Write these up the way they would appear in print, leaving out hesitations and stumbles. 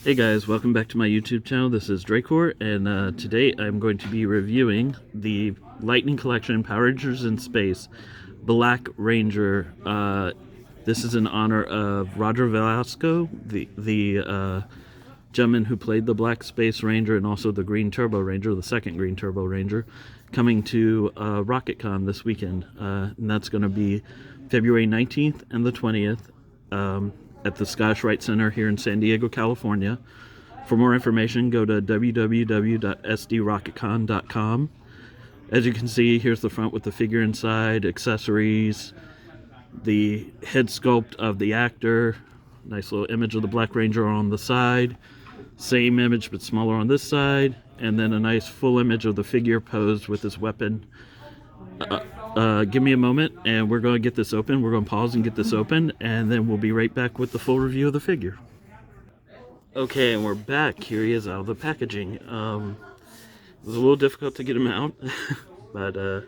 Hey guys, welcome back to my YouTube channel. This is Dracor, and today I'm going to be reviewing the Lightning Collection Power Rangers in Space Black Ranger. This is in honor of Roger Velasco, the gentleman who played the Black Space Ranger and also the Green Turbo Ranger, the second Green Turbo Ranger, coming to RocketCon this weekend. And that's going to be February 19th and the 20th. At the Scottish Rite Center here in San Diego, California. For more information, go to www.sdrocketcon.com. As you can see, here's the front with the figure inside, accessories, the head sculpt of the actor, nice little image of the Black Ranger on the side, same image but smaller on this side, and then a nice full image of the figure posed with his weapon. Give me a moment and we're going to get this open. We're going to pause and get this open, and then we'll be right back with the full review of the figure. Okay, and we're back. Here he is out of the packaging. It was a little difficult to get him out, but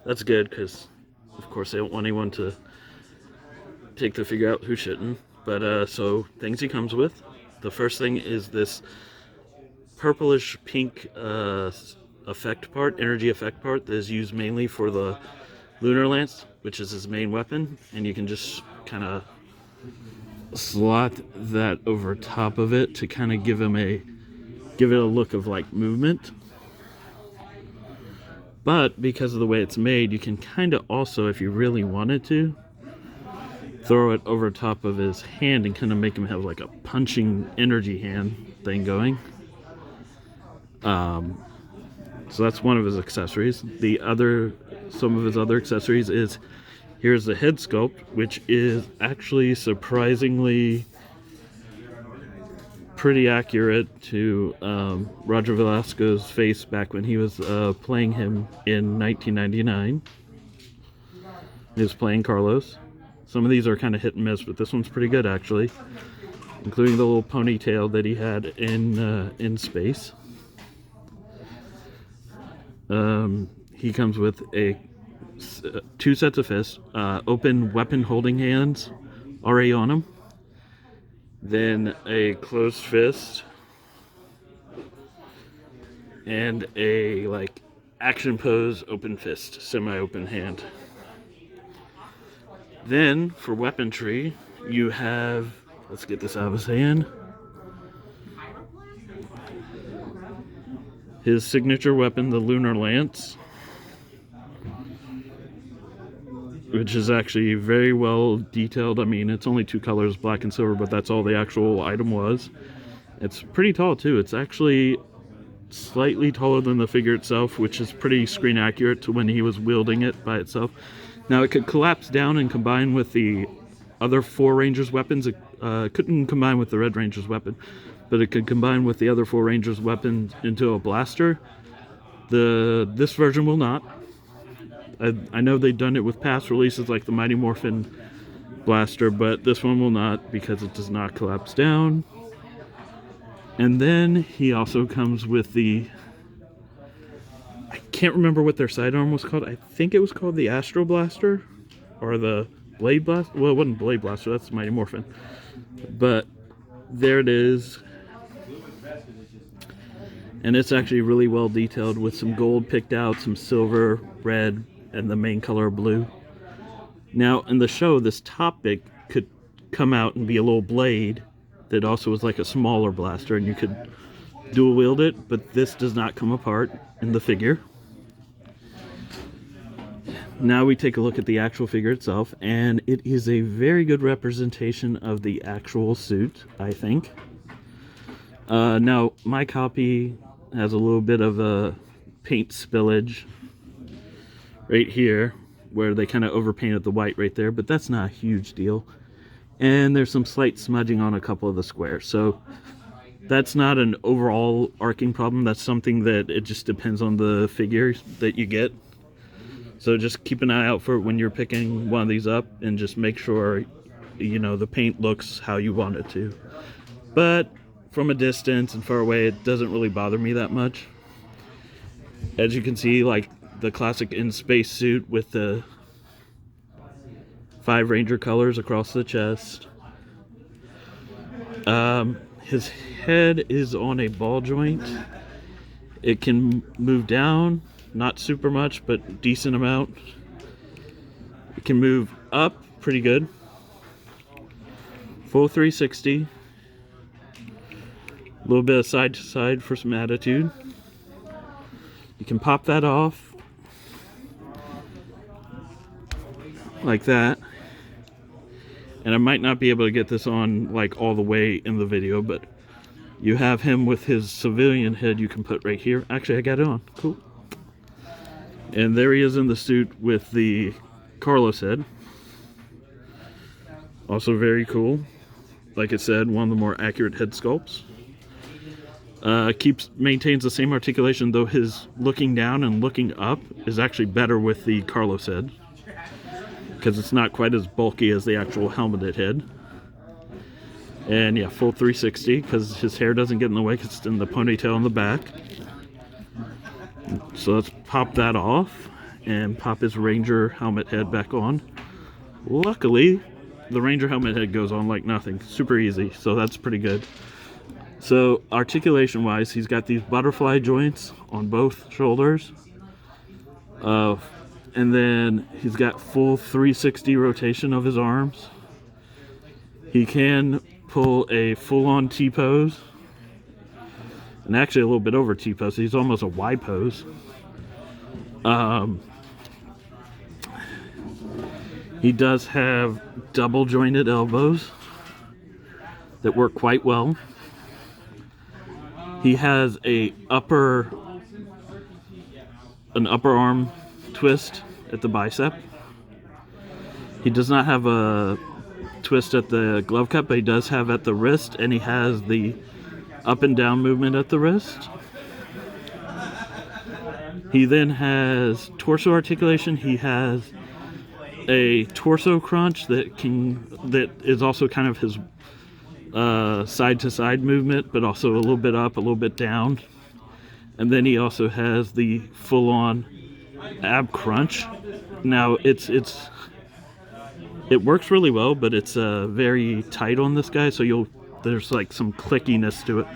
that's good because, of course, they don't want anyone to take the figure out who shouldn't. But so, things he comes with. The first thing is this purplish pink effect part, energy effect part that is used mainly for the lunar lance, which is his main weapon, and you can just kind of slot that over top of it to kind of give it a look of like movement. But because of the way it's made, you can kind of also, if you really wanted to, throw it over top of his hand and kind of make him have like a punching energy hand thing going. So that's one of his accessories. Some of his other accessories is, here's the head sculpt, which is actually surprisingly pretty accurate to Roger Velasco's face back when he was playing him in 1999. He was playing Carlos. Some of these are kind of hit and miss, but this one's pretty good actually, including the little ponytail that he had in space. He comes with two sets of fists, open weapon holding hands already on him, then a closed fist, and a like action pose open fist, semi-open hand. Then for weaponry, you have, let's get this out of his hand, his signature weapon, the lunar lance, which is actually very well detailed. I mean, it's only two colors, black and silver, but that's all the actual item was. It's pretty tall too. It's actually slightly taller than the figure itself, which is pretty screen accurate to when he was wielding it by itself. Now it could collapse down and combine with the other four Rangers weapons. It couldn't combine with the Red Ranger's weapon, but it could combine with the other four Rangers weapons into a blaster. This version will not. I know they've done it with past releases like the Mighty Morphin blaster, but this one will not because it does not collapse down. And then he also comes with I can't remember what their sidearm was called. I think it was called the Astro Blaster or the Blade Blaster. Well, it wasn't Blade Blaster, that's Mighty Morphin. But there it is. And it's actually really well detailed with some gold picked out, some silver, red, and the main color blue. Now in the show, this top bit could come out and be a little blade that also was like a smaller blaster, and you could dual wield it, but this does not come apart in the figure. Now we take a look at the actual figure itself, and it is a very good representation of the actual suit, I think. Now my copy has a little bit of a paint spillage right here where they kind of overpainted the white right there, but that's not a huge deal. And there's some slight smudging on a couple of the squares, so that's not an overall arcing problem. That's something that it just depends on the figure that you get. So just keep an eye out for it when you're picking one of these up, and just make sure, you know, the paint looks how you want it to. But from a distance and far away, it doesn't really bother me that much. As you can see, like the classic in-space suit with the 5 Ranger colors across the chest. His head is on a ball joint. It can move down, not super much, but decent amount. It can move up pretty good. Full 360. A little bit of side to side for some attitude. You can pop that off like that. And I might not be able to get this on like all the way in the video, but you have him with his civilian head you can put right here. Actually, I got it on. Cool. And there he is in the suit with the Carlos head. Also very cool. Like I said, one of the more accurate head sculpts. Maintains the same articulation, though his looking down and looking up is actually better with the Carlos head, because it's not quite as bulky as the actual helmeted head. And yeah, full 360, because his hair doesn't get in the way because it's in the ponytail in the back. So let's pop that off and pop his Ranger helmet head back on. Luckily, the Ranger helmet head goes on like nothing. Super easy, so that's pretty good. So articulation wise, he's got these butterfly joints on both shoulders. And then he's got full 360 rotation of his arms. He can pull a full-on T-pose. And actually a little bit over T-pose. He's almost a Y pose. He does have double jointed elbows that work quite well. He has an upper arm twist at the bicep. He does not have a twist at the glove cut, but he does have at the wrist, and he has the up and down movement at the wrist. He then has torso articulation. He has a torso crunch that is also kind of his side-to-side movement, but also a little bit up, a little bit down. And then he also has the full-on ab crunch. Now it works really well, but it's very tight on this guy, so there's like some clickiness to it.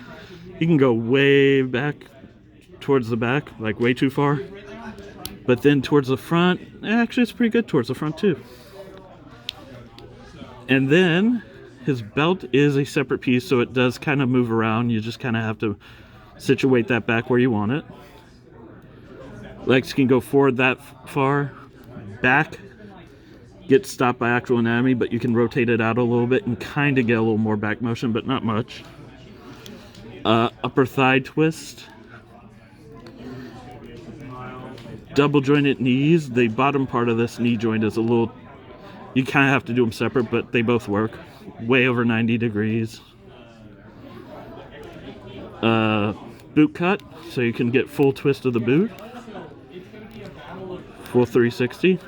You can go way back towards the back, like way too far, but then towards the front, actually it's pretty good towards the front too. And then his belt is a separate piece, so it does kind of move around. You just kind of have to situate that back where you want it. Legs can go forward that far. Back gets stopped by actual anatomy, but you can rotate it out a little bit and kind of get a little more back motion, but not much. Upper thigh twist. Double jointed knees. The bottom part of this knee joint is a little... You kind of have to do them separate, but they both work. Way over 90 degrees. Boot cut, so you can get full twist of the boot. Full 360.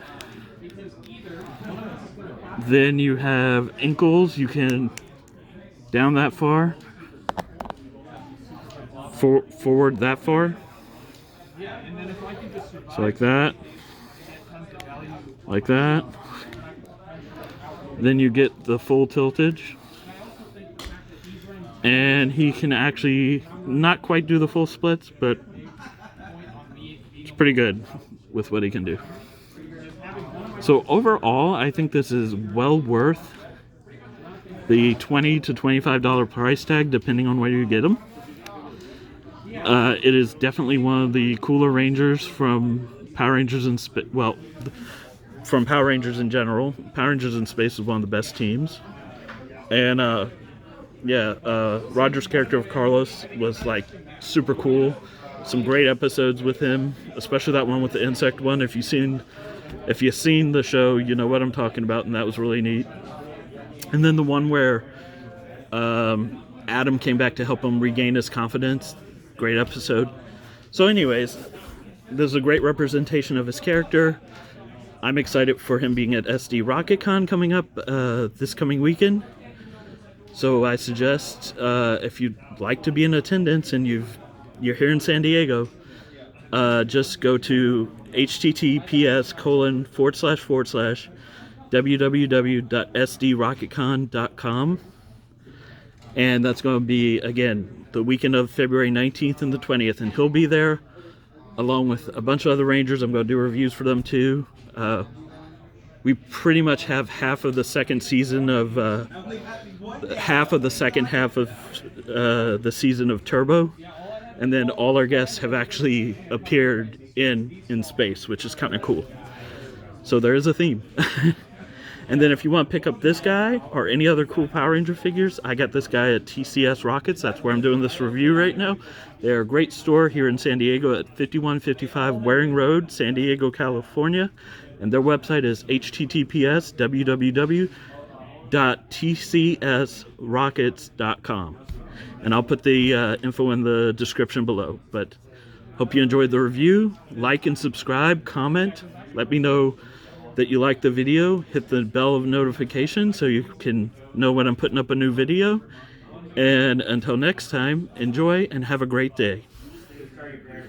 Then you have ankles. You can down that far. Forward that far. So like that. Like that. Then you get the full tiltage. And he can actually not quite do the full splits, but it's pretty good with what he can do. So overall, I think this is well worth the $20 to $25 price tag, depending on where you get them. It is definitely one of the cooler Rangers from Power Rangers in Space. Well, from Power Rangers in general. Power Rangers in Space is one of the best teams. And Roger's character of Carlos was like super cool. Some great episodes with him, especially that one with the insect one. If you've seen the show, you know what I'm talking about, and that was really neat. And then the one where Adam came back to help him regain his confidence. Great episode. So anyways, this is a great representation of his character. I'm excited for him being at SD RocketCon coming up this coming weekend. So I suggest if you'd like to be in attendance and you're here in San Diego, just go to https://www.sdrocketcon.com And that's going to be, again, the weekend of February 19th and the 20th. And he'll be there along with a bunch of other Rangers. I'm going to do reviews for them too. We pretty much have half of the second season of half of the second half of the season of Turbo, and then all our guests have actually appeared in space, which is kind of cool. So there is a theme. And then if you want to pick up this guy or any other cool Power Ranger figures, I got this guy at TCS Rockets. That's where I'm doing this review right now. They're a great store here in San Diego at 5155 Waring Road, San Diego, California. And their website is https://www.tcsrockets.com. And I'll put the info in the description below. But hope you enjoyed the review. Like and subscribe, comment. Let me know that you like the video. Hit the bell of notification so you can know when I'm putting up a new video. And until next time, enjoy and have a great day.